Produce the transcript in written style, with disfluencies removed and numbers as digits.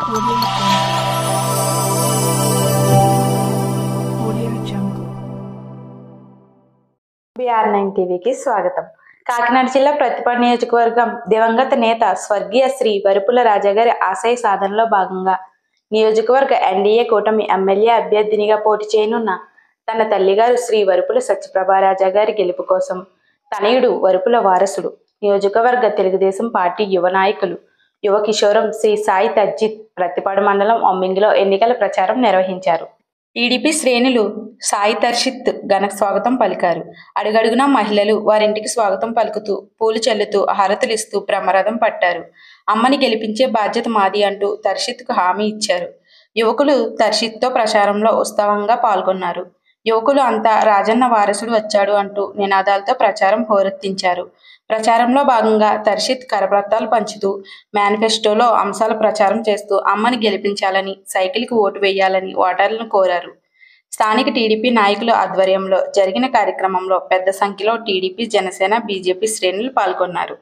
BR9 టీవీకి స్వాగతం. కాకినాడ జిల్లా ప్రతిపాడు నియోజకవర్గం దివంగత నేత స్వర్గీయ శ్రీ వరుపుల రాజా గారి ఆశయ సాధనలో భాగంగా నియోజకవర్గ ఎన్డీఏ కూటమి ఎమ్మెల్యే అభ్యర్థినిగా పోటీ చేయనున్న తన తల్లిగారు శ్రీ వరుపుల సత్యప్రభారాజా గారి గెలుపు కోసం తనయుడు వరుపుల వారసుడు నియోజకవర్గ తెలుగుదేశం పార్టీ యువ నాయకులు యువ కిషోరం శ్రీ సాయి తజ్జిత్ ప్రతిపాడు మండలం ఒమ్మింగిలో ఎన్నికల ప్రచారం నిర్వహించారు. టీడీపీ శ్రేణులు సాయి తర్షిత్ ఘన స్వాగతం పలికారు. అడుగడుగునా మహిళలు వారింటికి స్వాగతం పలుకుతూ పూలు చల్లుతూ హారతులిస్తూ బ్రహ్మరథం పట్టారు. అమ్మని గెలిపించే బాధ్యత మాది అంటూ తర్షిత్కు హామీ ఇచ్చారు. యువకులు తర్షిత్తో ప్రచారంలో ఉత్సాహంగా పాల్గొన్నారు. యువకులు అంతా రాజన్న వారసుడు వచ్చాడు అంటూ నినాదాలతో ప్రచారం హోరెత్తించారు. ప్రచారంలో భాగంగా తర్షిత్ కరపత్రాలు పంచుతూ మేనిఫెస్టోలో అంశాల ప్రచారం చేస్తూ అమ్మని గెలిపించాలని, సైకిల్కి ఓటు వేయాలని ఓటర్లను కోరారు. స్థానిక టీడీపీ నాయకుల ఆధ్వర్యంలో జరిగిన కార్యక్రమంలో పెద్ద సంఖ్యలో టీడీపీ, జనసేన, బీజేపీ శ్రేణులు పాల్గొన్నారు.